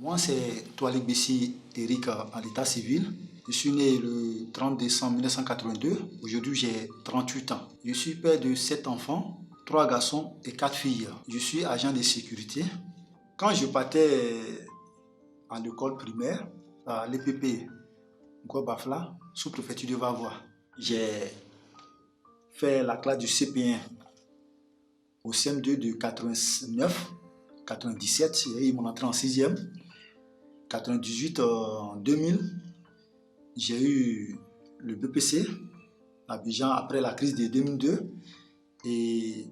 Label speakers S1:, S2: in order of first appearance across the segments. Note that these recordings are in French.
S1: Moi, c'est Toualik Bessi Eric en l'état civil. Je suis né le 30 décembre 1982. Aujourd'hui, j'ai 38 ans. Je suis père de 7 enfants, 3 garçons et 4 filles. Je suis agent de sécurité. Quand je partais à l'école primaire, à l'EPP Ngouabafla, sous-préfecture de Vavois, j'ai fait la classe du CP1 au CM2 de 89, 97, j'ai eu mon entrée en 6e. 98, en 2000, j'ai eu le BPC à Abidjan après la crise de 2002. Et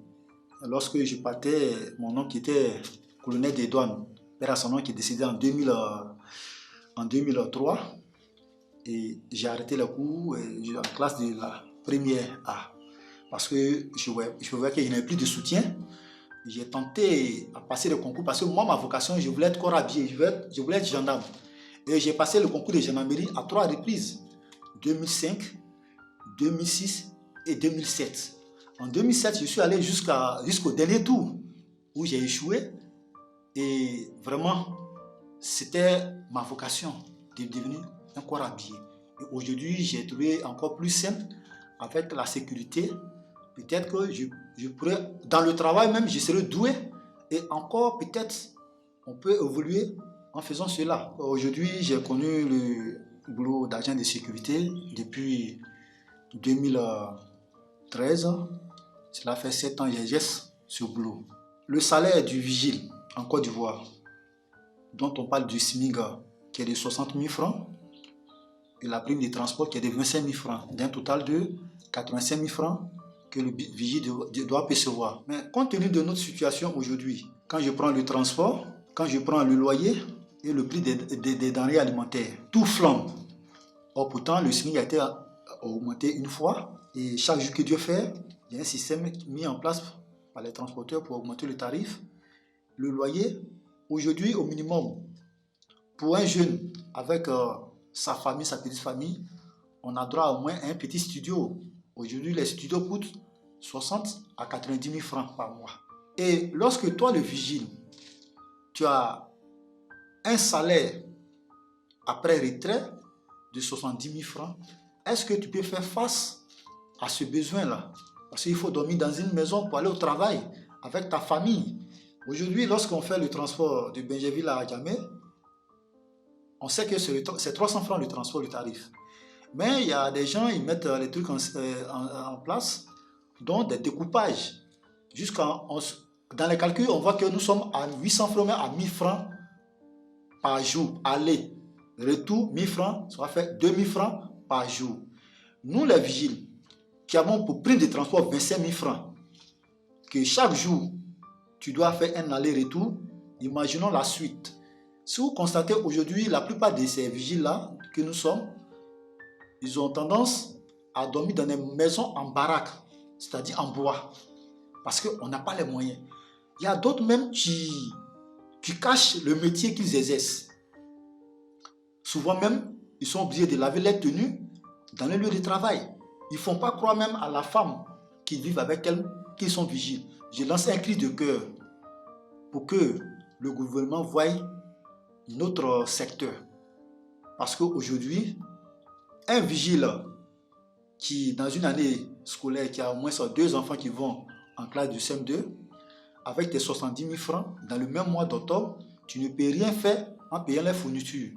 S1: lorsque je partais, mon oncle qui était colonel des douanes, père à son oncle qui est décédé en 2003. Et j'ai arrêté le cours en classe de la première A. Parce que je voyais qu'il n'y avait plus de soutien. J'ai tenté à passer le concours parce que moi, ma vocation, je voulais être corps habillé, je voulais être gendarme. Et j'ai passé le concours de gendarmerie à 3 reprises. 2005, 2006 et 2007. En 2007, je suis allé jusqu'au dernier tour où j'ai échoué. Et vraiment, c'était ma vocation de devenir un corps habillé. Et aujourd'hui, j'ai trouvé encore plus simple avec la sécurité. Peut-être que je pourrais, dans le travail même, je serai doué. Et encore, peut-être, on peut évoluer en faisant cela. Aujourd'hui, j'ai connu le boulot d'agent de sécurité depuis 2013. Cela fait 7 ans que j'exerce ce boulot. Le salaire du vigile en Côte d'Ivoire, dont on parle du SMIC, qui est de 60 000 francs, et la prime de transport qui est de 25 000 francs, d'un total de 85 000 francs que le vigile doit percevoir. Mais compte tenu de notre situation aujourd'hui, quand je prends le transport, quand je prends le loyer et le prix des denrées alimentaires, tout flambe. Or pourtant, le SMIC a été augmenté une fois et chaque jour que Dieu fait, il y a un système mis en place par les transporteurs pour augmenter le tarif. Le loyer, aujourd'hui au minimum, pour un jeune avec sa famille, sa petite famille, on a droit au moins à un petit studio. Aujourd'hui, les studios coûtent 60 à 90 000 francs par mois. Et lorsque toi, le vigile, tu as un salaire après retrait de 70 000 francs, est-ce que tu peux faire face à ce besoin-là? Parce qu'il faut dormir dans une maison pour aller au travail avec ta famille. Aujourd'hui, lorsqu'on fait le transport de Benjerville à Adjamé, on sait que c'est 300 francs le transport, le tarif. Mais il y a des gens, ils mettent les trucs en place, dont des découpages. Dans les calculs, on voit que nous sommes à 800 francs, mais à 1000 francs par jour. Aller, retour, 1000 francs, ça va faire 2000 francs par jour. Nous, les vigiles, qui avons pour prime de transport 25 000 francs, que chaque jour, tu dois faire un aller-retour, imaginons la suite. Si vous constatez aujourd'hui, la plupart de ces vigiles-là que nous sommes, ils ont tendance à dormir dans des maisons en baraque, c'est-à-dire en bois, parce qu'on n'a pas les moyens. Il y a d'autres même qui cachent le métier qu'ils exercent. Souvent même, ils sont obligés de laver leurs tenues dans les lieux de travail. Ils ne font pas croire même à la femme qu'ils vivent avec elle, qu'ils sont vigiles. Je lance un cri de cœur pour que le gouvernement voie notre secteur. Parce qu'aujourd'hui, un vigile qui, dans une année scolaire, qui a au moins 2 enfants qui vont en classe du CM2, avec tes 70 000 francs, dans le même mois d'octobre, tu ne peux rien faire en payant les fournitures.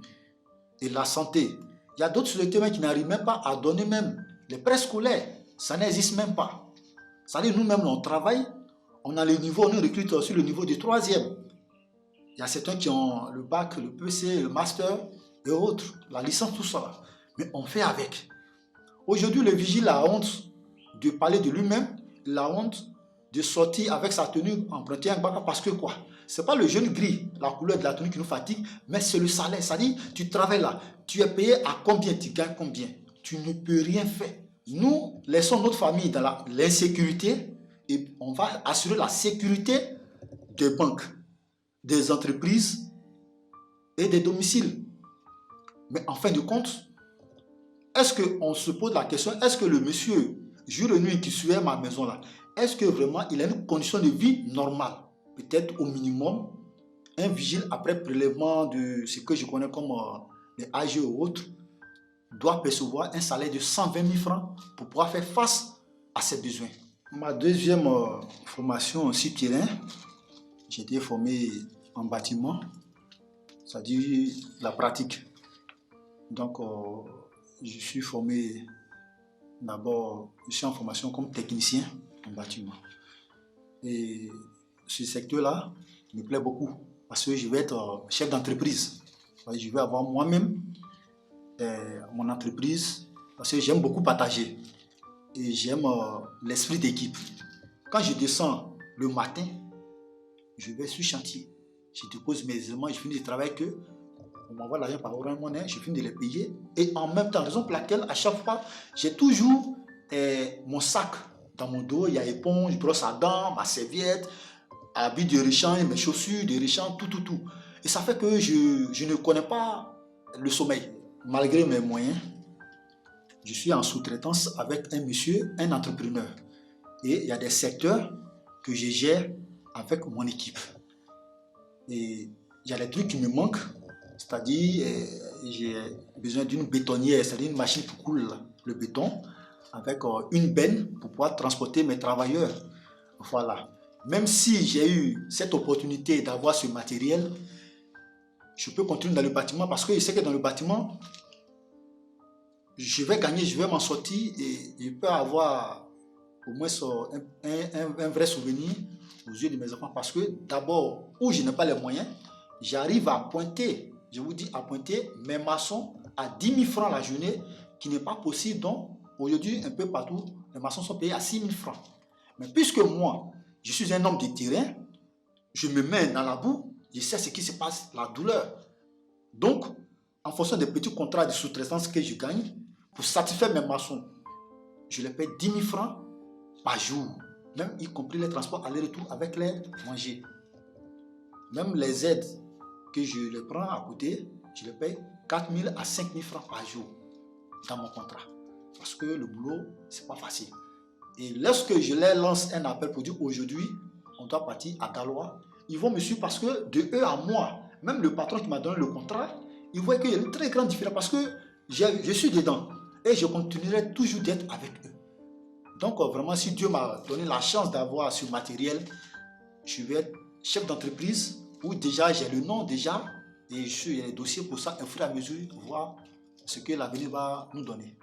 S1: Et la santé. Il y a d'autres sociétés qui n'arrivent même pas à donner même les préscolaires. Ça n'existe même pas. C'est-à-dire nous-mêmes, on travaille, on a le niveau, on recrute sur le niveau du 3e. Il y a certains qui ont le bac, le PC, le master et autres, la licence, tout ça. Mais on fait avec. Aujourd'hui, le vigile a honte de parler de lui-même, il a honte de sortir avec sa tenue empruntée un bac parce que quoi? Ce n'est pas le jaune gris, la couleur de la tenue qui nous fatigue, mais c'est le salaire. C'est-à-dire, tu travailles là, tu es payé à combien, tu gagnes combien? Tu ne peux rien faire. Nous, laissons notre famille dans l'insécurité et on va assurer la sécurité des banques, des entreprises et des domiciles. Mais en fin de compte, est-ce qu'on se pose la question, est-ce que le monsieur, jour et nuit, qui suit ma maison là, est-ce que vraiment il a une condition de vie normale? Peut-être au minimum, Un vigile, après prélèvement de ce que je connais comme les AG ou autres, doit percevoir un salaire de 120 000 francs pour pouvoir faire face à ses besoins. Ma deuxième formation sur terrain, j'ai été formé en bâtiment, c'est-à-dire la pratique. Donc, je suis formé d'abord, je suis en formation comme technicien en bâtiment. Et ce secteur-là me plaît beaucoup parce que je vais être chef d'entreprise. Je vais avoir moi-même mon entreprise parce que j'aime beaucoup partager et j'aime l'esprit d'équipe. Quand je descends le matin, je vais sur chantier, je dépose mes éléments, je finis de travailler que on m'envoie l'argent par Orange Money, je finis de les payer et en même temps, raison pour laquelle à chaque fois, j'ai toujours mon sac dans mon dos, il y a éponge, brosse à dents, ma serviette, habits de rechange, mes chaussures de rechange, tout. Et ça fait que je ne connais pas le sommeil. Malgré mes moyens, je suis en sous-traitance avec un monsieur, un entrepreneur. Et il y a des secteurs que je gère avec mon équipe. Et il y a des trucs qui me manquent, c'est-à-dire j'ai besoin d'une bétonnière, c'est-à-dire une machine pour couler le béton, avec une benne pour pouvoir transporter mes travailleurs. Voilà. Même si j'ai eu cette opportunité d'avoir ce matériel, je peux continuer dans le bâtiment parce que je sais que dans le bâtiment, je vais gagner, je vais m'en sortir et je peux avoir au moins un vrai souvenir aux yeux de mes enfants parce que d'abord, où je n'ai pas les moyens, j'arrive à pointer, je vous dis à pointer mes maçons à 10 000 francs la journée, qui n'est pas possible. Donc, aujourd'hui, un peu partout, les maçons sont payés à 6 000 francs. Mais puisque moi, je suis un homme de terrain, je me mets dans la boue, je sais ce qui se passe, la douleur. Donc, en fonction des petits contrats de sous-traitance que je gagne, pour satisfaire mes maçons, je les paye 10 000 francs par jour, même y compris les transports aller-retour avec les manger. Même les aides que je les prends à côté, je les paye 4 000 à 5 000 francs par jour dans mon contrat. Parce que le boulot, c'est pas facile. Et lorsque je leur lance un appel pour dire aujourd'hui, on doit partir à Galois, ils vont me suivre parce que de eux à moi, même le patron qui m'a donné le contrat, il voit qu'il y a une très grande différence parce que je suis dedans et je continuerai toujours d'être avec eux. Donc vraiment, si Dieu m'a donné la chance d'avoir ce matériel, je vais être chef d'entreprise où déjà j'ai le nom déjà et je suis les dossiers pour ça, au fur et à mesure, voir ce que l'avenir va nous donner.